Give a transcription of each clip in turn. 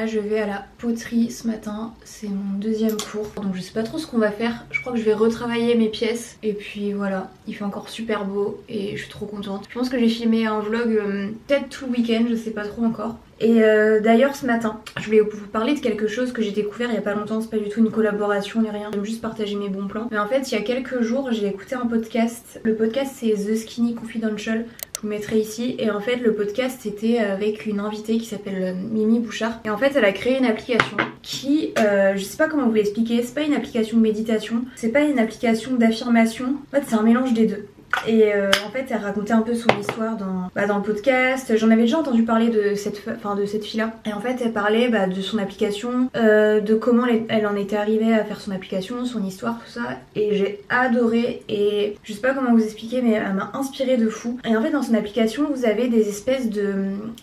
Là je vais à la poterie ce matin, c'est mon deuxième cours. Donc je sais pas trop ce qu'on va faire, je crois que je vais retravailler mes pièces. Et puis voilà, il fait encore super beau et je suis trop contente. Je pense que j'ai filmé un vlog peut-être tout le week-end, je sais pas trop encore. Et d'ailleurs ce matin, je voulais vous parler de quelque chose que j'ai découvert il y a pas longtemps, c'est pas du tout une collaboration ni rien, j'aime juste partager mes bons plans. Mais en fait il y a quelques jours j'ai écouté un podcast, le podcast c'est The Skinny Confidential, je vous mettrai ici. Et en fait le podcast c'était avec une invitée qui s'appelle Mimi Bouchard. Et en fait elle a créé une application qui, je sais pas comment vous l'expliquer, c'est pas une application de méditation, c'est pas une application d'affirmation, en fait c'est un mélange des deux. Et en fait elle racontait un peu son histoire dans le podcast. J'en avais déjà entendu parler de cette fille là. Et en fait elle parlait de son application, de comment elle en était arrivée à faire son application, son histoire, tout ça. Et j'ai adoré et je sais pas comment vous expliquer mais elle m'a inspirée de fou. Et en fait dans son application vous avez des espèces de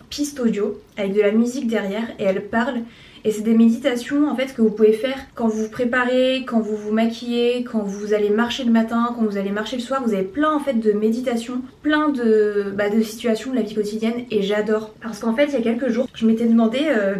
pistes audio avec de la musique derrière et elle parle. Et c'est des méditations en fait que vous pouvez faire quand vous vous préparez, quand vous vous maquillez, quand vous allez marcher le matin, quand vous allez marcher le soir. Vous avez plein en fait de méditations, plein de situations de la vie quotidienne et j'adore. Parce qu'en fait il y a quelques jours je m'étais demandé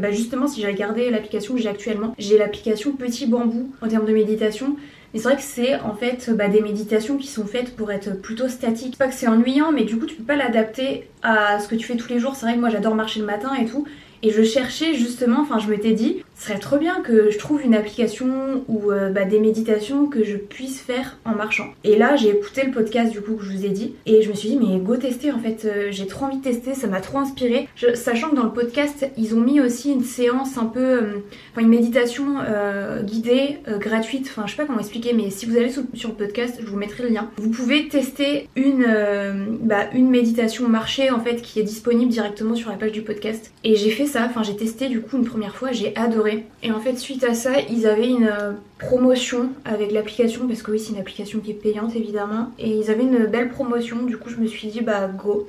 justement si j'allais garder l'application que j'ai actuellement. J'ai l'application Petit Bambou en termes de méditation. Mais c'est vrai que c'est en fait des méditations qui sont faites pour être plutôt statiques. C'est pas que c'est ennuyant mais du coup tu peux pas l'adapter à ce que tu fais tous les jours. C'est vrai que moi j'adore marcher le matin et tout. Et je cherchais justement, je m'étais dit, ce serait trop bien que je trouve une application ou des méditations que je puisse faire en marchant. Et là, j'ai écouté le podcast du coup que je vous ai dit et je me suis dit, mais go tester en fait, j'ai trop envie de tester, ça m'a trop inspirée. Sachant que dans le podcast, ils ont mis aussi une séance un peu, une méditation guidée, gratuite, je sais pas comment expliquer, mais si vous allez sur le podcast, je vous mettrai le lien. Vous pouvez tester une méditation marché en fait qui est disponible directement sur la page du podcast. Et j'ai fait ça, j'ai testé du coup une première fois, j'ai adoré. Et en fait suite à ça ils avaient une promotion avec l'application, parce que oui c'est une application qui est payante évidemment, et ils avaient une belle promotion, du coup je me suis dit go.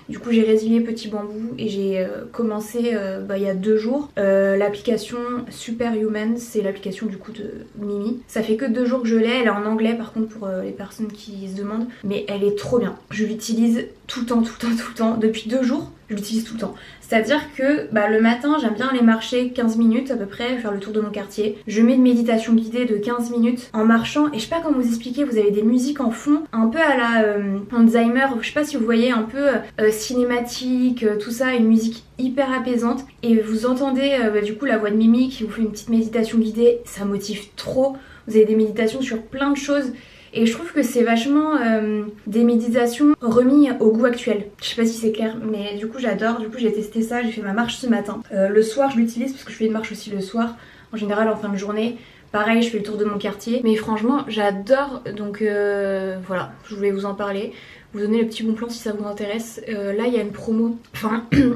Du coup j'ai résilié Petit Bambou et j'ai commencé il y a 2 jours l'application Superhuman, c'est l'application du coup de Mimi. Ça fait que 2 jours que je l'ai, elle est en anglais par contre pour les personnes qui se demandent, mais elle est trop bien. Je l'utilise tout le temps, depuis 2 jours je l'utilise tout le temps. C'est-à-dire que le matin j'aime bien aller marcher 15 minutes à peu près, faire le tour de mon quartier. Je mets une méditation guidée de 15 minutes en marchant et je sais pas comment vous expliquer, vous avez des musiques en fond, un peu à la Alzheimer, je sais pas si vous voyez, un peu cinématique, tout ça, une musique hyper apaisante. Et vous entendez du coup la voix de Mimi qui vous fait une petite méditation guidée, ça motive trop. Vous avez des méditations sur plein de choses. Et je trouve que c'est vachement des méditations remis au goût actuel. Je sais pas si c'est clair, mais du coup j'adore. Du coup j'ai testé ça, j'ai fait ma marche ce matin. Le soir je l'utilise parce que je fais une marche aussi le soir, en général en fin de journée. Pareil, je fais le tour de mon quartier. Mais franchement j'adore, donc voilà, je voulais vous en parler. Vous donner le petit bon plan si ça vous intéresse. Là il y a une promo,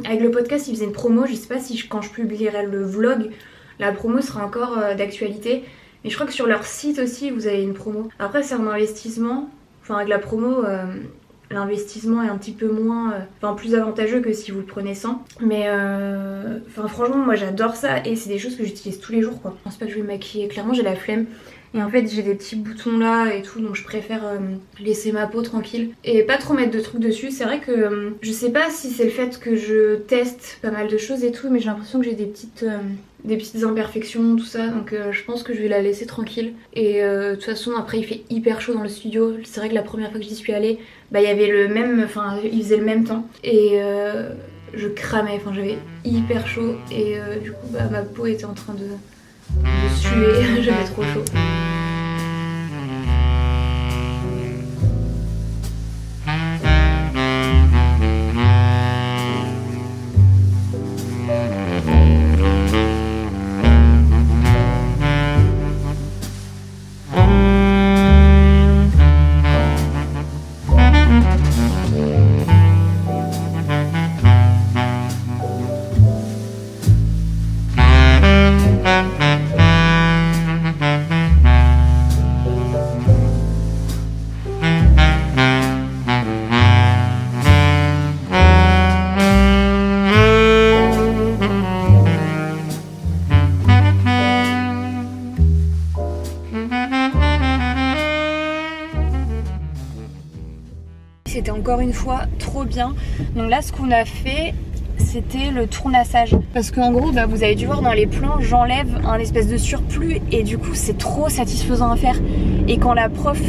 avec le podcast ils faisaient une promo. Je sais pas si quand je publierai le vlog, la promo sera encore d'actualité. Et je crois que sur leur site aussi vous avez une promo. Après c'est un investissement, avec la promo l'investissement est un petit peu moins, plus avantageux que si vous le prenez sans. Mais franchement moi j'adore ça et c'est des choses que j'utilise tous les jours quoi. Je pense pas que je vais me maquiller, clairement j'ai la flemme. Et en fait j'ai des petits boutons là et tout, donc je préfère laisser ma peau tranquille et pas trop mettre de trucs dessus. C'est vrai que je sais pas si c'est le fait que je teste pas mal de choses et tout, mais j'ai l'impression que j'ai des petites imperfections, tout ça, donc je pense que je vais la laisser tranquille. Et de toute façon après il fait hyper chaud dans le studio. C'est vrai que la première fois que j'y suis allée, il y avait il faisait le même temps et je cramais, j'avais hyper chaud et du coup ma peau était en train de suer, j'avais trop chaud. C'était encore une fois trop bien. Donc là ce qu'on a fait, c'était le tournassage. Parce qu'en gros, bah, vous avez dû voir dans les plans, j'enlève un espèce de surplus et du coup c'est trop satisfaisant à faire. Et quand la prof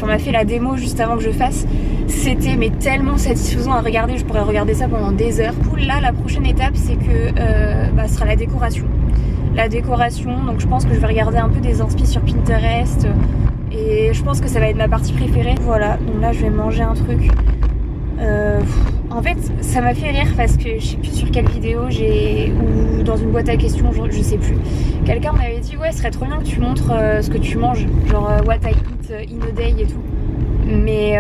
m'a fait la démo juste avant que je fasse, c'était mais tellement satisfaisant à regarder, je pourrais regarder ça pendant des heures. Du coup là, la prochaine étape c'est que ce sera la décoration. La décoration, donc je pense que je vais regarder un peu des inspi sur Pinterest et je pense que ça va être ma partie préférée. Voilà, donc là je vais manger un truc. En fait ça m'a fait rire parce que je sais plus sur quelle vidéo ou dans une boîte à questions, je sais plus. Quelqu'un m'avait dit ouais, ce serait trop bien que tu montres ce que tu manges, genre what I eat in a day et tout. Mais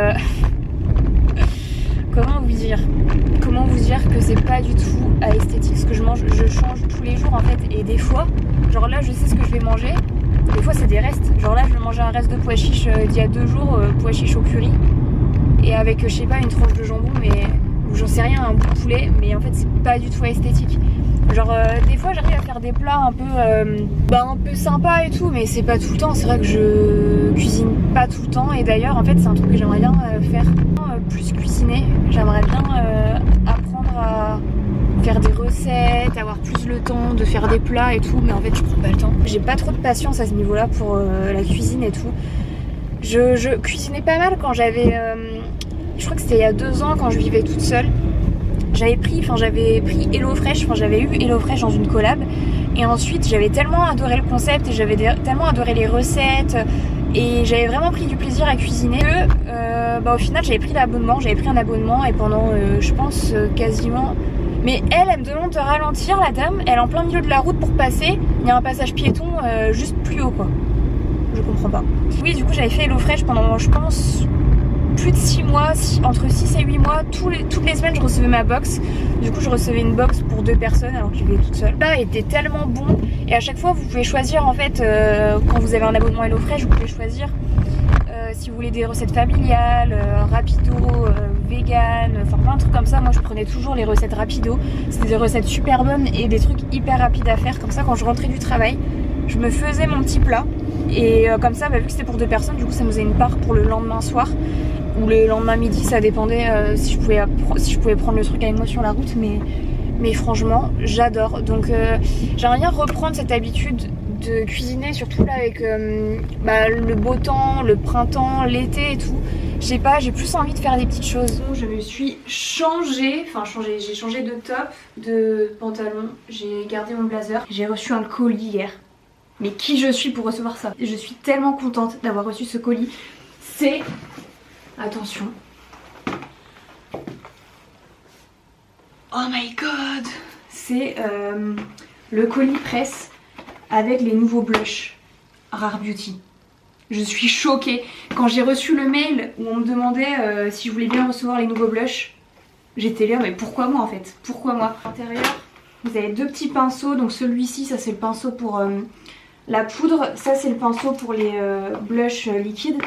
comment vous dire que c'est pas du tout à esthétique ce que je mange. Je change tous les jours en fait et des fois, genre là je sais ce que je vais manger, des fois c'est des restes. Genre là je vais manger un reste de pois chiches d'il y a 2 jours, pois chiches au curry et avec je sais pas une tranche de jambon ou j'en sais rien, un bout de poulet, mais en fait c'est pas du tout esthétique. Genre des fois j'arrive à faire des plats un peu sympa et tout, mais c'est pas tout le temps. C'est vrai que je cuisine pas tout le temps et d'ailleurs en fait c'est un truc que j'aimerais bien faire, plus cuisiner. J'aimerais bien apprendre à faire des recettes, avoir plus le temps de faire des plats et tout, mais en fait je prends pas le temps. J'ai pas trop de patience à ce niveau là pour la cuisine et tout. Je cuisinais pas mal quand j'avais je crois que c'était il y a 2 ans quand je vivais toute seule. J'avais pris HelloFresh, j'avais eu HelloFresh dans une collab et ensuite j'avais tellement adoré le concept et j'avais tellement adoré les recettes et j'avais vraiment pris du plaisir à cuisiner que au final j'avais pris un abonnement et pendant je pense quasiment, mais elle me demande de ralentir, la dame, elle est en plein milieu de la route pour passer, il y a un passage piéton juste plus haut quoi, je comprends pas. Oui, du coup j'avais fait HelloFresh pendant je pense plus de 6 mois, entre 6 et 8 mois, toutes les semaines je recevais ma box. Du coup je recevais une box pour 2 personnes alors que je vivais toute seule. Là était tellement bon et à chaque fois vous pouvez choisir en fait quand vous avez un abonnement HelloFresh, vous pouvez choisir si vous voulez des recettes familiales, rapido, vegan, enfin plein de trucs comme ça. Moi je prenais toujours les recettes rapido, c'était des recettes super bonnes et des trucs hyper rapides à faire. Comme ça quand je rentrais du travail, je me faisais mon petit plat et comme ça vu que c'était pour 2 personnes, du coup ça me faisait une part pour le lendemain soir ou le lendemain midi, ça dépendait si je pouvais prendre le truc avec moi sur la route, mais franchement j'adore. Donc j'aimerais bien reprendre cette habitude de cuisiner, surtout là avec le beau temps, le printemps, l'été et tout. Je sais pas, j'ai plus envie de faire des petites choses. Je me suis changée, j'ai changé de top, de pantalon, j'ai gardé mon blazer. J'ai reçu un colis hier. Mais qui je suis pour recevoir ça? Je suis tellement contente d'avoir reçu ce colis. C'est... Attention. Oh my god! C'est le colis presse avec les nouveaux blushs Rare Beauty. Je suis choquée. Quand j'ai reçu le mail où on me demandait si je voulais bien recevoir les nouveaux blushs, j'étais là, mais pourquoi moi en fait? Pourquoi moi? À l'intérieur, vous avez 2 petits pinceaux. Donc celui-ci, ça c'est le pinceau pour... la poudre, ça c'est le pinceau pour les blushs liquides.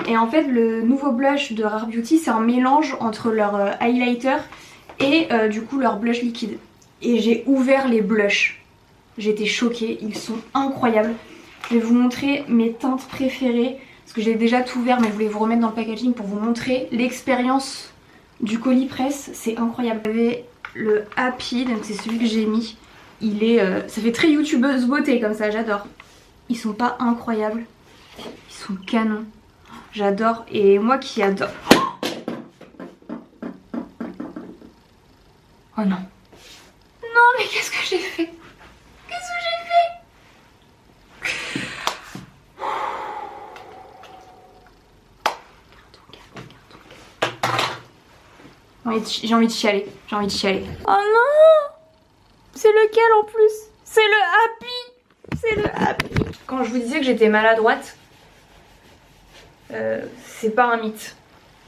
Et en fait le nouveau blush de Rare Beauty c'est un mélange entre leur highlighter et du coup leur blush liquide. Et j'ai ouvert les blushs. J'étais choquée, ils sont incroyables. Je vais vous montrer mes teintes préférées. Parce que j'ai déjà tout ouvert mais je voulais vous remettre dans le packaging pour vous montrer l'expérience du colis presse. C'est incroyable. Vous avez le Happy, donc c'est celui que j'ai mis. Il est, ça fait très youtubeuse beauté comme ça, j'adore. Ils sont pas incroyables, ils sont canons, j'adore. Et moi qui adore... Oh non. Non mais qu'est-ce que j'ai fait? Qu'est-ce que j'ai fait? J'ai envie de chialer, j'ai envie de chialer. Oh non! C'est lequel en plus? C'est le Happy! C'est le Happy! Quand je vous disais que j'étais maladroite, c'est pas un mythe.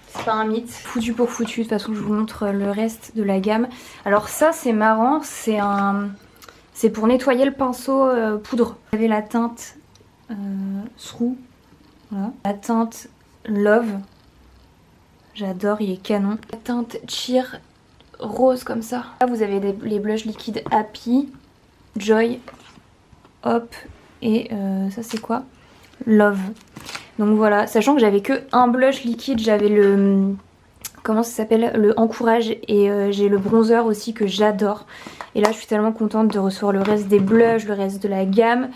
C'est pas un mythe. Foutu pour foutu, de toute façon je vous montre le reste de la gamme. Alors ça c'est marrant, c'est pour nettoyer le pinceau poudre. Vous avez la teinte Through, voilà. La teinte Love, j'adore, il est canon. La teinte Cheer, rose comme ça. Là vous avez les blushs liquides Happy, Joy, Hop et ça c'est quoi? Love. Donc voilà, sachant que j'avais que un blush liquide, j'avais le... comment ça s'appelle, le Encourage, et j'ai le bronzer aussi que j'adore. Et là je suis tellement contente de recevoir le reste des blushs, le reste de la gamme,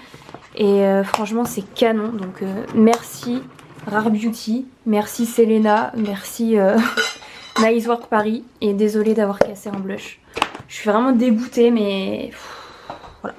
et franchement c'est canon. Donc merci Rare Beauty, merci Selena, merci Nice Work Paris, et désolée d'avoir cassé un blush. Je suis vraiment dégoûtée, mais voilà.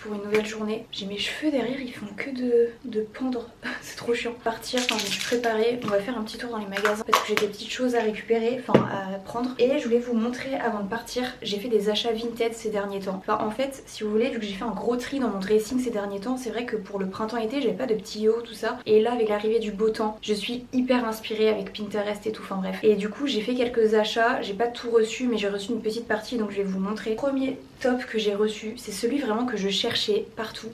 Pour une nouvelle journée. J'ai mes cheveux derrière, ils font que de pendre. C'est trop chiant. Partir, enfin je me suis préparée. On va faire un petit tour dans les magasins parce que j'ai des petites choses à récupérer, enfin à prendre. Et je voulais vous montrer avant de partir, j'ai fait des achats Vinted ces derniers temps. Enfin en fait, si vous voulez, vu que j'ai fait un gros tri dans mon dressing ces derniers temps, c'est vrai que pour le printemps-été, j'avais pas de petits hauts, tout ça. Et là, avec l'arrivée du beau temps, je suis hyper inspirée avec Pinterest et tout, enfin bref. Et du coup, j'ai fait quelques achats. J'ai pas tout reçu, mais j'ai reçu une petite partie, donc je vais vous montrer. Premier top que j'ai reçu, c'est celui vraiment que je cherchais partout.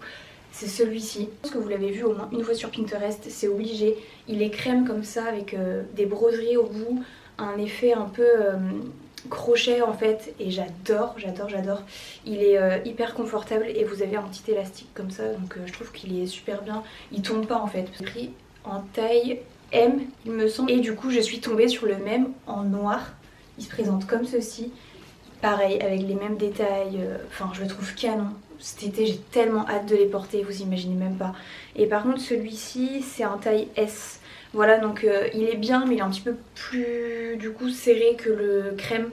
C'est celui-ci. Je pense que vous l'avez vu au moins une fois sur Pinterest, c'est obligé. Il est crème comme ça avec des broderies au bout, un effet un peu crochet en fait, et j'adore. Il est hyper confortable et vous avez un petit élastique comme ça, donc je trouve qu'il est super bien. Il tombe pas en fait. J'ai pris en taille M il me semble, et du coup je suis tombée sur le même en noir. Il se présente comme ceci. Pareil, avec les mêmes détails, enfin je le trouve canon. Cet été j'ai tellement hâte de les porter, vous imaginez même pas. Et par contre celui-ci c'est un taille S. Voilà, donc il est bien, mais il est un petit peu plus du coup serré que le crème.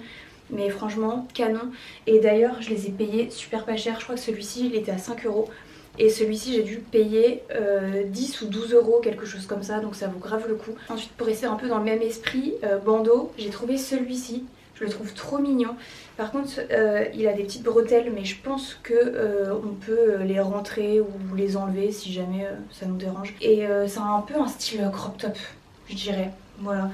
Mais franchement canon. Et d'ailleurs je les ai payés super pas cher. Je crois que celui-ci il était à 5 €. Et celui-ci j'ai dû payer 10 ou 12 €, quelque chose comme ça. Donc ça vaut grave le coup. Ensuite, pour rester un peu dans le même esprit, bandeau, j'ai trouvé celui-ci. Je le trouve trop mignon. Par contre, il a des petites bretelles, mais je pense que on peut les rentrer ou les enlever si jamais ça nous dérange. Et c'est un peu un style crop top, je dirais. Voilà.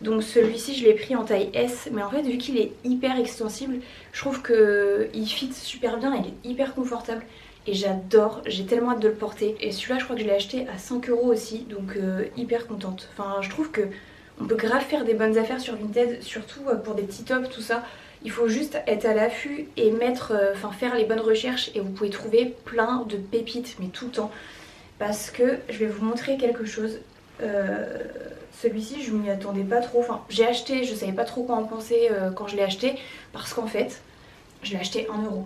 Donc celui-ci, je l'ai pris en taille S, mais en fait, vu qu'il est hyper extensible, je trouve qu'il fit super bien, il est hyper confortable. Et j'adore, j'ai tellement hâte de le porter. Et celui-là, je crois que je l'ai acheté à 5 € aussi, donc hyper contente. Enfin, je trouve que on peut grave faire des bonnes affaires sur Vinted, surtout pour des petits tops, tout ça. Il faut juste être à l'affût et mettre, faire les bonnes recherches, et vous pouvez trouver plein de pépites, mais tout le temps. Parce que je vais vous montrer quelque chose. Celui-ci, je m'y attendais pas trop. Enfin, j'ai acheté, je savais pas trop quoi en penser quand je l'ai acheté, parce qu'en fait, je l'ai acheté 1 €.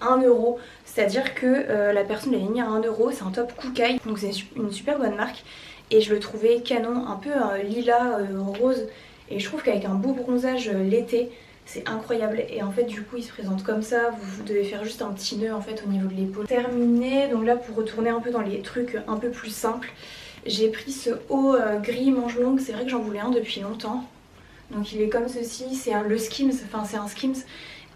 1 €, c'est-à-dire que la personne l'avait mis à 1 €. C'est un top Kookai, donc c'est une super bonne marque. Et je le trouvais canon, un peu lilas, rose. Et je trouve qu'avec un beau bronzage l'été, c'est incroyable. Et en fait du coup il se présente comme ça. Vous devez faire juste un petit nœud en fait au niveau de l'épaule. Terminé, donc là pour retourner un peu dans les trucs un peu plus simples, j'ai pris ce haut gris manche longue. C'est vrai que j'en voulais un depuis longtemps. Donc il est comme ceci, c'est le Skims, enfin c'est un Skims.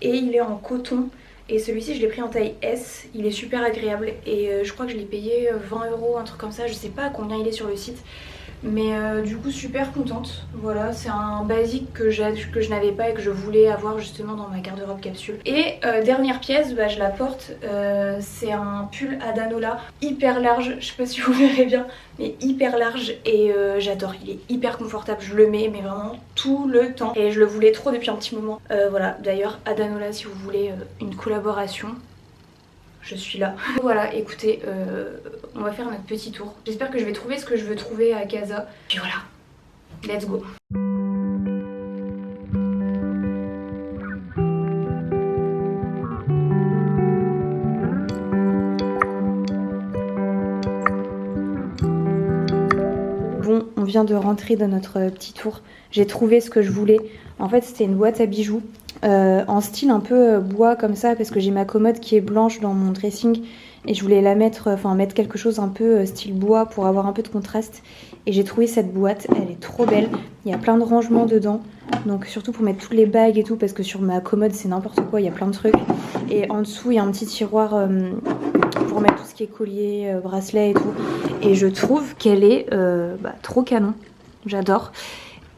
Et il est en coton. Et celui-ci je l'ai pris en taille S, il est super agréable et je crois que je l'ai payé 20 €, un truc comme ça, je sais pas à combien il est sur le site. Mais du coup super contente, voilà, c'est un basique que je n'avais pas et que je voulais avoir justement dans ma garde-robe capsule. Et dernière pièce, bah, je la porte, c'est un pull Adanola hyper large, je sais pas si vous verrez bien, mais hyper large, et j'adore, il est hyper confortable, je le mets mais vraiment tout le temps et je le voulais trop depuis un petit moment. Voilà, d'ailleurs Adanola, si vous voulez une collaboration, je suis là. Voilà, écoutez, on va faire notre petit tour. J'espère que je vais trouver ce que je veux trouver à Casa. Puis voilà, let's go. Bon, on vient de rentrer dans notre petit tour. J'ai trouvé ce que je voulais. En fait, c'était une boîte à bijoux. En style un peu bois comme ça, parce que j'ai ma commode qui est blanche dans mon dressing et je voulais la mettre, mettre quelque chose un peu style bois pour avoir un peu de contraste. et j'ai trouvé cette boîte, elle est trop belle. Il y a plein de rangements dedans, donc surtout pour mettre toutes les bagues et tout, parce que sur ma commode c'est n'importe quoi, il y a plein de trucs. Et en dessous il y a un petit tiroir pour mettre tout ce qui est collier, bracelet et tout. Et je trouve qu'elle est trop canon, j'adore.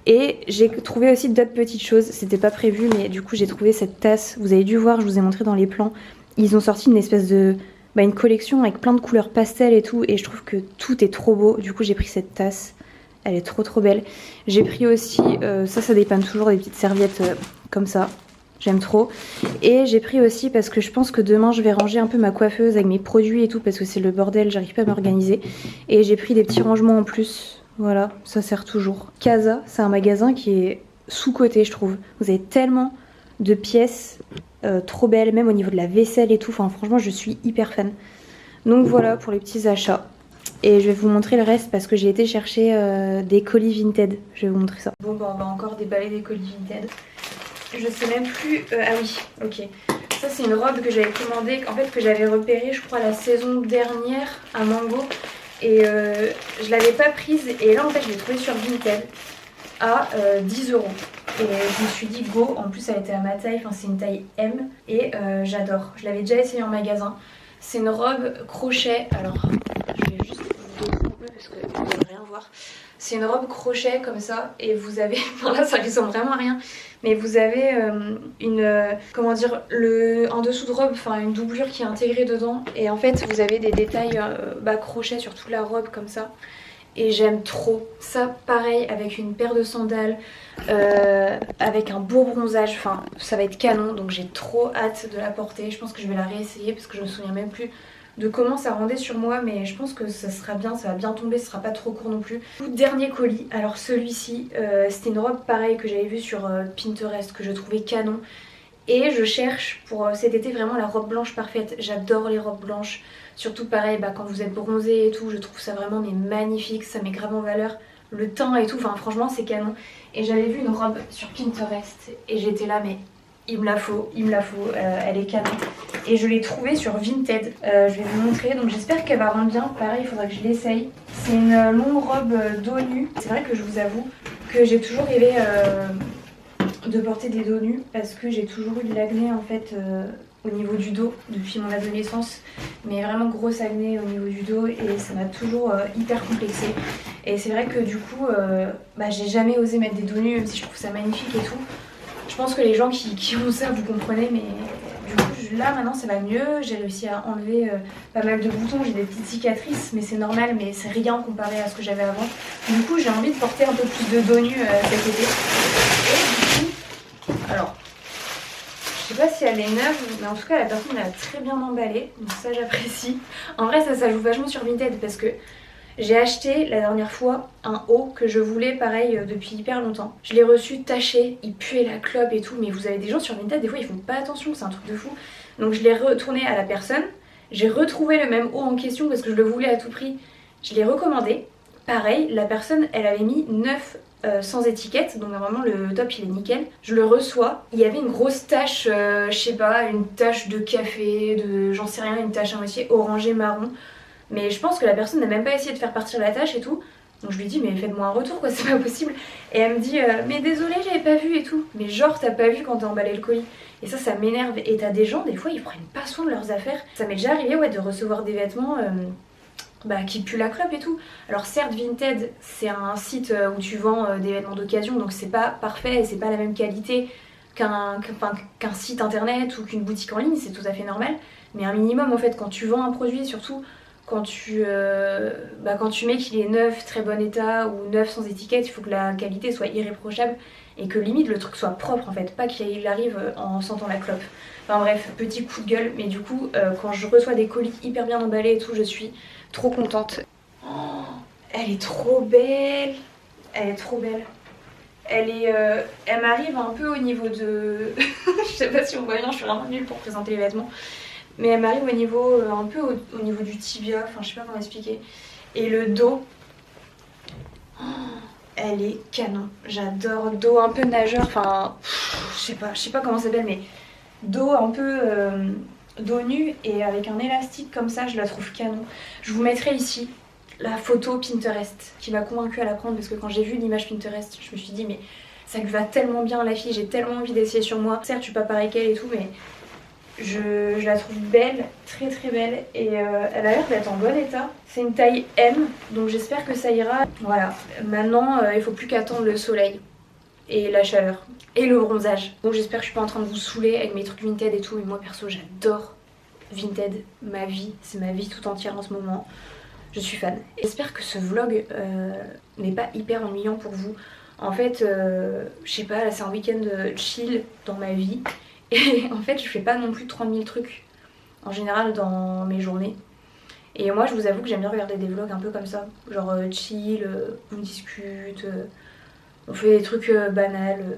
Et j'ai trouvé aussi d'autres petites choses, c'était pas prévu, mais du coup j'ai trouvé cette tasse. Vous avez dû voir, je vous ai montré dans les plans. Ils ont sorti une espèce de... une collection avec plein de couleurs pastel et tout, et je trouve que tout est trop beau. Du coup j'ai pris cette tasse, elle est trop belle. J'ai pris aussi, ça dépanne toujours, des petites serviettes comme ça, j'aime trop. Et j'ai pris aussi, parce que je pense que demain je vais ranger un peu ma coiffeuse avec mes produits et tout, parce que c'est le bordel, j'arrive pas à m'organiser. Et j'ai pris des petits rangements en plus. Voilà, ça sert toujours. Casa, c'est un magasin qui est sous-coté, je trouve. Vous avez tellement de pièces trop belles, même au niveau de la vaisselle et tout. Enfin, franchement, je suis hyper fan. Donc voilà pour les petits achats. Et je vais vous montrer le reste parce que j'ai été chercher des colis Vinted. Je vais vous montrer ça. Bon, on va encore déballer des colis Vinted. Je sais même plus... ah oui, ok. Ça, c'est une robe que j'avais commandée, en fait, que j'avais repérée, je crois, la saison dernière à Mango. Et je l'avais pas prise et là en fait je l'ai trouvée sur Vinted à 10 €. Et je me suis dit go, en plus elle était à ma taille, enfin c'est une taille M et j'adore. Je l'avais déjà essayé en magasin. C'est une robe crochet, alors je vais juste vous décrire un peu parce que vous n'allez rien voir. C'est une robe crochet comme ça et vous avez, enfin là ça ressemble vraiment à rien, mais vous avez comment dire, en dessous de robe, enfin une doublure qui est intégrée dedans et en fait vous avez des détails crochet sur toute la robe comme ça. Et j'aime trop ça, pareil avec une paire de sandales, avec un beau bronzage, enfin ça va être canon, donc j'ai trop hâte de la porter. Je pense que je vais la réessayer parce que je me souviens même plus de comment ça rendait sur moi, mais je pense que ça sera bien, ça va bien tomber, ce sera pas trop court non plus. Dernier colis, alors celui-ci, c'était une robe pareil que j'avais vue sur Pinterest, que je trouvais canon. Et je cherche pour cet été vraiment la robe blanche parfaite. J'adore les robes blanches. Surtout pareil quand vous êtes bronzé et tout, je trouve ça vraiment magnifique, ça met grave en valeur le teint et tout, enfin franchement c'est canon. Et j'avais vu une robe sur Pinterest et j'étais là mais il me la faut, elle est canon. Et je l'ai trouvée sur Vinted, je vais vous montrer, donc j'espère qu'elle va rendre bien, pareil il faudra que je l'essaye. C'est une longue robe dos nu, c'est vrai que je vous avoue que j'ai toujours rêvé de porter des dos nus parce que j'ai toujours eu de l'acné en fait au niveau du dos depuis mon adolescence, mais vraiment grosse acné au niveau du dos et ça m'a toujours hyper complexée. Et c'est vrai que du coup j'ai jamais osé mettre des dos nus même si je trouve ça magnifique et tout. Je pense que les gens qui ont ça vous comprenez, mais du coup là maintenant ça va mieux, j'ai réussi à enlever pas mal de boutons, j'ai des petites cicatrices mais c'est normal, mais c'est rien comparé à ce que j'avais avant. Du coup j'ai envie de porter un peu plus de dos nus cet été. Et du coup, alors je sais pas si elle est neuve, mais en tout cas la personne l'a très bien emballée, donc ça j'apprécie. En vrai ça joue vachement sur Vinted parce que j'ai acheté la dernière fois un haut que je voulais pareil depuis hyper longtemps. Je l'ai reçu taché, il puait la clope et tout, mais vous avez des gens sur Vinted, des fois ils font pas attention, c'est un truc de fou. Donc je l'ai retourné à la personne, j'ai retrouvé le même haut en question parce que je le voulais à tout prix, je l'ai recommandé. Pareil, la personne elle avait mis 9 sans étiquette, donc normalement le top il est nickel. Je le reçois, il y avait une grosse tache, je sais pas, une tache de café, j'en sais rien, une tache à moitié orangé marron. Mais je pense que la personne n'a même pas essayé de faire partir la tache et tout. Donc je lui dis mais faites-moi un retour quoi, c'est pas possible. Et elle me dit mais désolé j'avais pas vu et tout. Mais genre t'as pas vu quand t'as emballé le colis. Et ça m'énerve. Et t'as des gens des fois ils prennent pas soin de leurs affaires. Ça m'est déjà arrivé de recevoir des vêtements qui puent la clope et tout. Alors certes Vinted c'est un site où tu vends des vêtements d'occasion, donc c'est pas parfait et c'est pas la même qualité qu'un site internet ou qu'une boutique en ligne, c'est tout à fait normal. Mais un minimum en fait quand tu vends un produit, surtout quand tu mets qu'il est neuf, très bon état ou neuf sans étiquette, il faut que la qualité soit irréprochable et que limite le truc soit propre en fait, pas qu'il arrive en sentant la clope. Enfin bref, petit coup de gueule, mais du coup quand je reçois des colis hyper bien emballés et tout, je suis trop contente. Oh, elle est trop belle, elle est trop belle. Elle m'arrive un peu au niveau de... je sais pas si on voit bien, je suis vraiment nulle pour présenter les vêtements. Mais elle m'arrive au niveau, un peu au niveau du tibia, enfin je sais pas comment expliquer. Et le dos, oh, elle est canon. J'adore, dos un peu nageur, enfin je sais pas comment ça s'appelle, mais dos un peu dos nu et avec un élastique comme ça, je la trouve canon. Je vous mettrai ici la photo Pinterest qui m'a convaincue à la prendre parce que quand j'ai vu l'image Pinterest, je me suis dit mais ça lui va tellement bien la fille, j'ai tellement envie d'essayer sur moi. Certes je suis pas pareil qu'elle et tout mais je la trouve belle, très très belle et elle a l'air d'être en bon état. C'est une taille M donc j'espère que ça ira. Voilà, maintenant il faut plus qu'attendre le soleil et la chaleur et le bronzage. Donc j'espère que je suis pas en train de vous saouler avec mes trucs Vinted et tout mais moi perso j'adore Vinted, ma vie, c'est ma vie tout entière en ce moment. Je suis fan. J'espère que ce vlog n'est pas hyper ennuyant pour vous. En fait, je sais pas, là c'est un week-end chill dans ma vie. Et en fait, je fais pas non plus 30 000 trucs en général dans mes journées. Et moi, je vous avoue que j'aime bien regarder des vlogs un peu comme ça. Genre chill, on discute, on fait des trucs banals.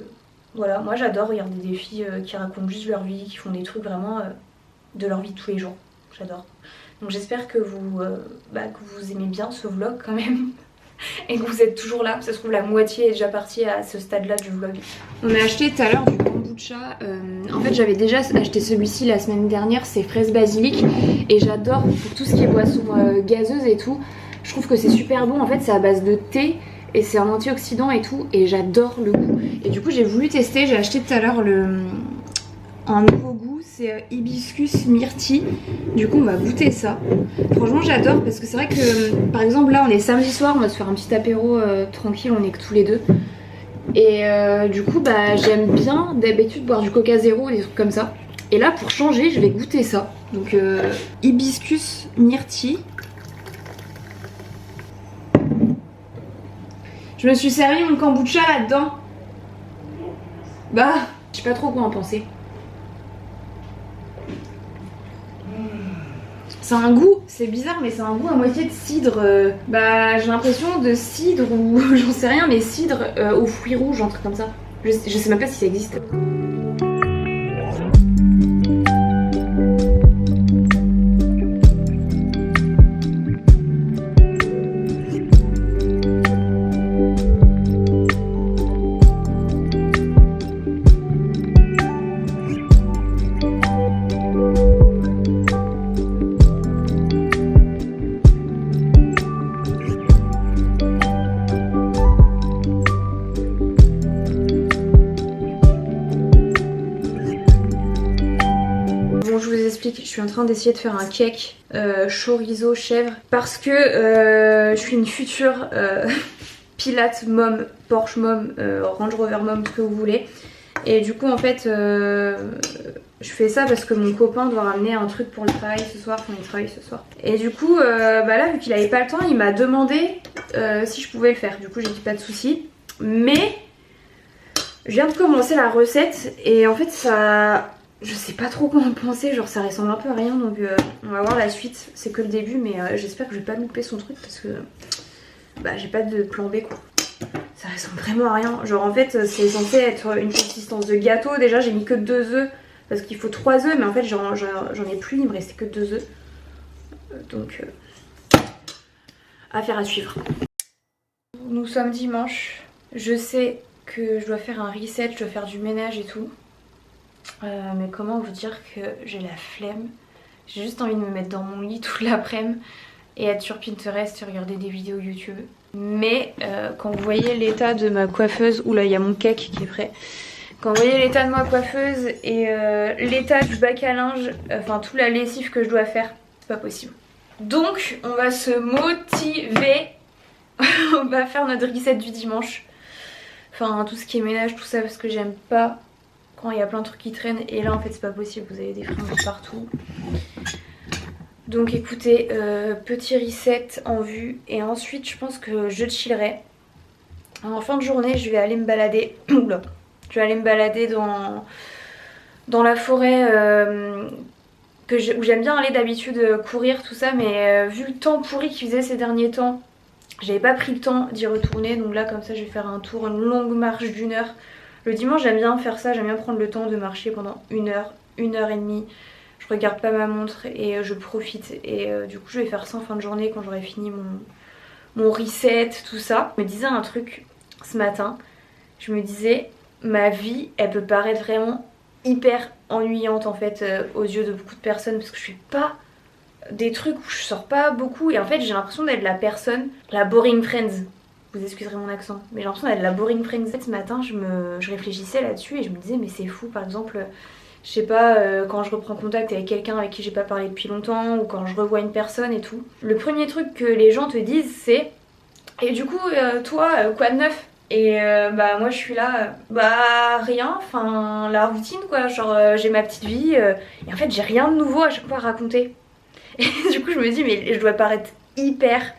Voilà, moi j'adore regarder des filles qui racontent juste leur vie, qui font des trucs vraiment de leur vie de tous les jours. J'adore. Donc j'espère que vous aimez bien ce vlog quand même et que vous êtes toujours là. Ça se trouve la moitié est déjà partie à ce stade là du vlog. On a acheté tout à l'heure du kombucha. En fait j'avais déjà acheté celui-ci la semaine dernière, c'est fraise basilic. Et j'adore pour tout ce qui est boisson gazeuse et tout. Je trouve que c'est super bon. En fait c'est à base de thé et c'est un antioxydant et tout. Et j'adore le goût. Et du coup j'ai voulu tester, j'ai acheté tout à l'heure un nouveau goût. C'est hibiscus myrtille. Du coup on va goûter ça. Franchement j'adore parce que c'est vrai que par exemple là on est samedi soir, on va se faire un petit apéro tranquille, on est que tous les deux. Et du coup j'aime bien d'habitude boire du coca zéro ou des trucs comme ça. Et là pour changer je vais goûter ça. Donc hibiscus myrtille. Je me suis servi mon kombucha là-dedans. Bah je sais pas trop quoi en penser. C'est un goût, c'est bizarre mais c'est un goût à moitié de cidre. J'ai l'impression de cidre ou j'en sais rien mais cidre aux fruits rouges, un truc comme ça. Je sais même pas si ça existe. Je suis en train d'essayer de faire un cake chorizo chèvre parce que je suis une future Pilate mom, Porsche mom, Range Rover mom, ce que vous voulez. Et du coup en fait je fais ça parce que mon copain doit ramener un truc pour le travail ce soir, enfin il travaille ce soir. Et du coup là vu qu'il avait pas le temps il m'a demandé si je pouvais le faire. Du coup j'ai dit pas de soucis. Mais je viens de commencer la recette et en fait ça... Je sais pas trop comment penser, genre ça ressemble un peu à rien donc on va voir la suite. C'est que le début mais j'espère que je vais pas louper son truc parce que j'ai pas de plan B quoi. Ça ressemble vraiment à rien. Genre en fait c'est censé être une consistance de gâteau. Déjà j'ai mis que 2 œufs parce qu'il faut 3 œufs mais en fait j'en ai plus, il me restait que 2 œufs. Donc affaire à suivre. Nous sommes dimanche. Je sais que je dois faire un reset, je dois faire du ménage et tout. Mais comment vous dire que j'ai la flemme. J'ai juste envie de me mettre dans mon lit toute l'après-midi et être sur Pinterest et regarder des vidéos YouTube. Mais quand vous voyez l'état de ma coiffeuse, oula il y a mon cake qui est prêt. Quand vous voyez l'état de ma coiffeuse et l'état du bac à linge, enfin toute la lessive que je dois faire, c'est pas possible. Donc on va se motiver. On va faire notre reset du dimanche. Enfin tout ce qui est ménage, tout ça parce que j'aime pas quand il y a plein de trucs qui traînent et là en fait c'est pas possible, vous avez des fringues partout. Donc écoutez, petit reset en vue et ensuite je pense que je chillerai. En fin de journée je vais aller me balader. Oula. Je vais aller me balader dans la forêt où j'aime bien aller d'habitude courir tout ça mais vu le temps pourri qu'il faisait ces derniers temps, j'avais pas pris le temps d'y retourner donc là comme ça je vais faire un tour, une longue marche d'1 heure. Le dimanche j'aime bien faire ça, j'aime bien prendre le temps de marcher pendant 1 heure, 1 heure et demie. Je regarde pas ma montre et je profite. Et du coup je vais faire ça en fin de journée quand j'aurai fini mon reset, tout ça. Je me disais un truc ce matin, je me disais ma vie elle peut paraître vraiment hyper ennuyante en fait aux yeux de beaucoup de personnes parce que je fais pas des trucs où je sors pas beaucoup et en fait j'ai l'impression d'être la personne, la boring friends. Vous excuserez mon accent, mais j'ai l'impression d'être la boring friends. Ce matin je réfléchissais là-dessus et je me disais mais c'est fou, par exemple, je sais pas, quand je reprends contact avec quelqu'un avec qui j'ai pas parlé depuis longtemps ou quand je revois une personne et tout. Le premier truc que les gens te disent c'est et du coup toi quoi de neuf? Et bah moi je suis là, bah rien, enfin la routine quoi, genre j'ai ma petite vie et en fait j'ai rien de nouveau à chaque fois à raconter. Et du coup je me dis mais je dois paraître hyper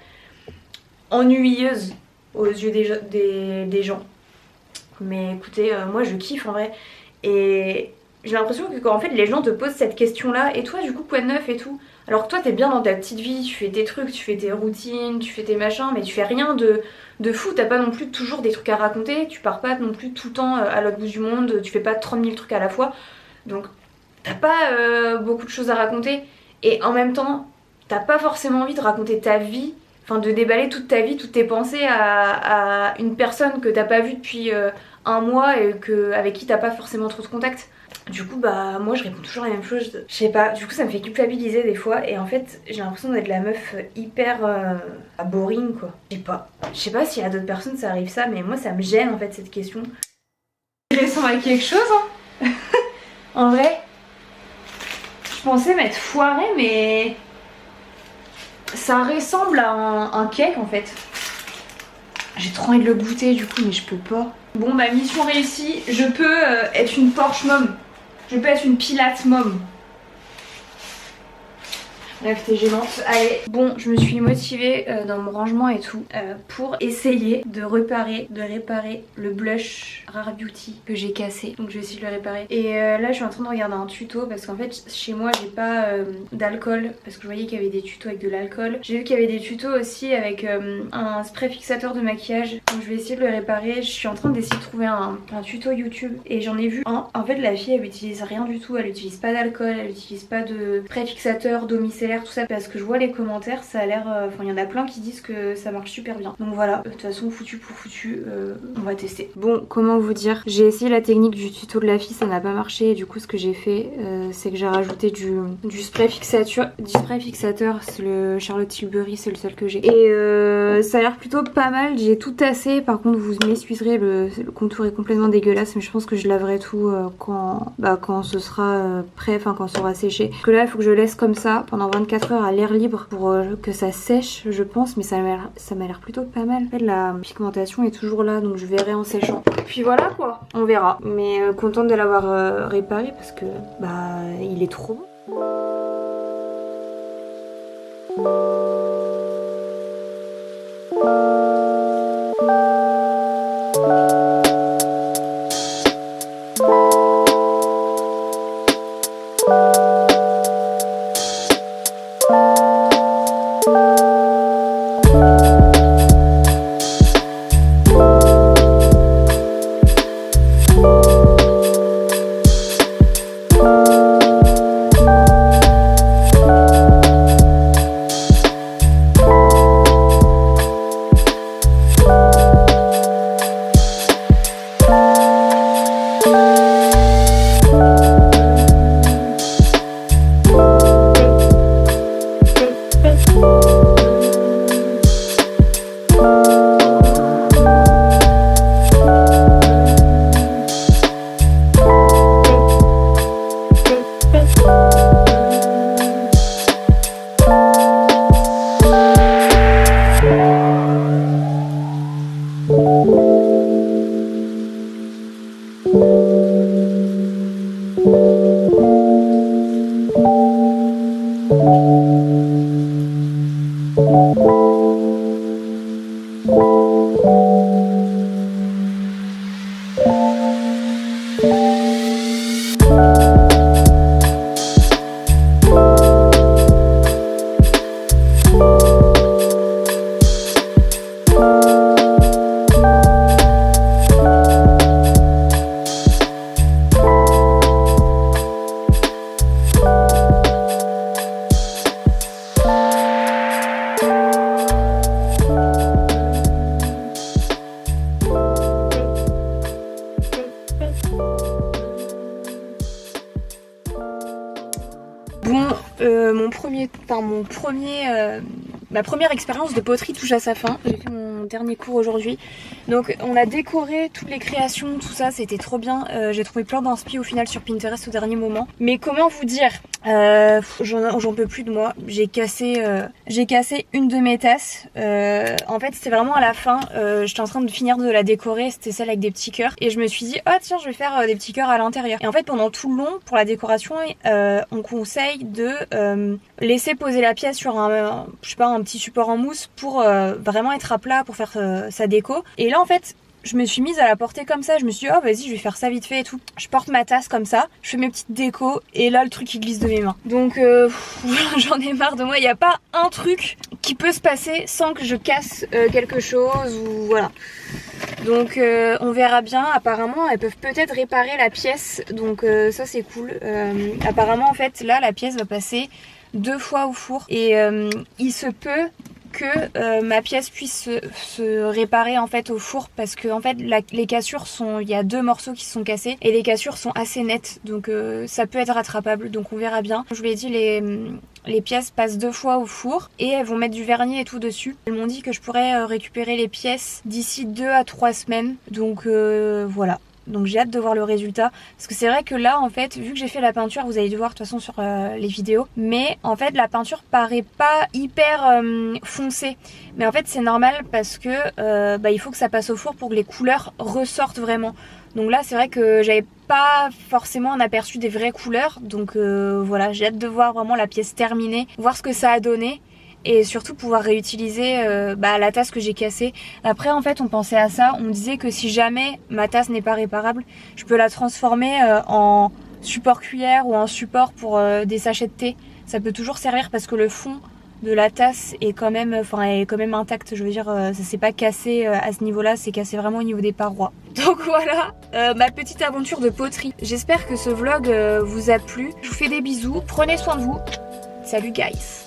ennuyeuse aux yeux des gens. Mais écoutez, moi je kiffe en vrai. Et j'ai l'impression que quand en fait les gens te posent cette question là, et toi du coup quoi de neuf et tout. Alors que toi t'es bien dans ta petite vie, tu fais tes trucs, tu fais tes routines, tu fais tes machins, mais tu fais rien de fou, t'as pas non plus toujours des trucs à raconter, tu pars pas non plus tout le temps à l'autre bout du monde, tu fais pas 30 000 trucs à la fois. Donc t'as pas beaucoup de choses à raconter. Et en même temps, t'as pas forcément envie de raconter ta vie, enfin de déballer toute ta vie, toutes tes pensées à une personne que t'as pas vue depuis un mois et avec qui t'as pas forcément trop de contact. Du coup bah moi je réponds toujours la même chose, je sais pas, du coup ça me fait culpabiliser des fois et en fait j'ai l'impression d'être la meuf hyper boring quoi. Je sais pas s'il y a d'autres personnes ça arrive ça, mais moi ça me gêne en fait cette question. Je ressemble à quelque chose hein. En vrai, je pensais m'être foirée mais ça ressemble à un cake en fait. J'ai trop envie de le goûter du coup mais je peux pas. Bon bah mission réussie, je peux être une Porsche mom. Je peux être une Pilate mom. Bref, t'es gênante. Allez, bon, je me suis motivée dans mon rangement et tout pour essayer de réparer le blush Rare Beauty que j'ai cassé. Donc je vais essayer de le réparer. Et là, je suis en train de regarder un tuto parce qu'en fait, chez moi, j'ai pas d'alcool parce que je voyais qu'il y avait des tutos avec de l'alcool. J'ai vu qu'il y avait des tutos aussi avec un spray fixateur de maquillage. Donc je vais essayer de le réparer. Je suis en train d'essayer de trouver un tuto YouTube et j'en ai vu un. En fait, la fille, elle utilise rien du tout. Elle utilise pas d'alcool, elle utilise pas de spray fixateur, d'eau micellaire, tout ça parce que je vois les commentaires, ça a l'air, enfin il y en a plein qui disent que ça marche super bien. Donc voilà, de toute façon foutu pour foutu, on va tester. Bon, comment vous dire, j'ai essayé la technique du tuto de la fille, ça n'a pas marché et du coup ce que j'ai fait c'est que j'ai rajouté du spray fixateur, c'est le Charlotte Tilbury, c'est le seul que j'ai. Et ça a l'air plutôt pas mal, j'ai tout tassé, par contre vous m'excuserez, le contour est complètement dégueulasse mais je pense que je laverai tout quand ce sera prêt, enfin quand ça aura séché. Parce que là il faut que je laisse comme ça pendant 24 heures à l'air libre pour que ça sèche je pense, mais ça m'a l'air plutôt pas mal. En fait la pigmentation est toujours là donc je verrai en séchant. Puis voilà quoi, on verra. Mais contente de l'avoir réparé parce que bah il est trop bon. Bon, ma première expérience de poterie touche à sa fin. J'ai fait mon dernier cours aujourd'hui. Donc on a décoré toutes les créations, tout ça, c'était trop bien. J'ai trouvé plein d'inspi au final sur Pinterest au dernier moment. Mais comment vous dire, j'en peux plus de moi. J'ai cassé une de mes tasses. En fait c'était vraiment à la fin. J'étais en train de finir de la décorer, c'était celle avec des petits cœurs. Et je me suis dit, oh tiens, je vais faire des petits cœurs à l'intérieur. Et en fait pendant tout le long, pour la décoration, on conseille de laisser poser la pièce sur un petit support en mousse pour vraiment être à plat pour faire sa déco. Et là en fait je me suis mise à la porter comme ça, je me suis dit oh vas-y je vais faire ça vite fait et tout. Je porte ma tasse comme ça, je fais mes petites décos et là le truc il glisse de mes mains. Donc j'en ai marre de moi, il n'y a pas un truc qui peut se passer sans que je casse quelque chose ou voilà. Donc on verra bien, apparemment elles peuvent peut-être réparer la pièce, donc ça c'est cool. Apparemment en fait là la pièce va passer 2 fois au four et il se peut que ma pièce puisse se réparer en fait au four parce que en fait les cassures sont, il y a 2 morceaux qui se sont cassés et les cassures sont assez nettes donc ça peut être rattrapable, donc on verra bien. Je vous l'ai dit, les pièces passent 2 fois au four et elles vont mettre du vernis et tout dessus. Elles m'ont dit que je pourrais récupérer les pièces d'ici 2 à 3 semaines, donc voilà. Donc j'ai hâte de voir le résultat parce que c'est vrai que là en fait vu que j'ai fait la peinture, vous allez le voir de toute façon sur les vidéos, mais en fait la peinture paraît pas hyper foncée, mais en fait c'est normal parce que il faut que ça passe au four pour que les couleurs ressortent vraiment. Donc là c'est vrai que j'avais pas forcément un aperçu des vraies couleurs, donc voilà, j'ai hâte de voir vraiment la pièce terminée, voir ce que ça a donné. Et surtout pouvoir réutiliser la tasse que j'ai cassée. Après en fait on pensait à ça, on me disait que si jamais ma tasse n'est pas réparable, je peux la transformer en support cuillère ou en support pour des sachets de thé. Ça peut toujours servir parce que le fond de la tasse est quand même intact, je veux dire ça s'est pas cassé à ce niveau là, c'est cassé vraiment au niveau des parois. Donc voilà ma petite aventure de poterie. J'espère que ce vlog vous a plu. Je vous fais des bisous, prenez soin de vous. Salut guys.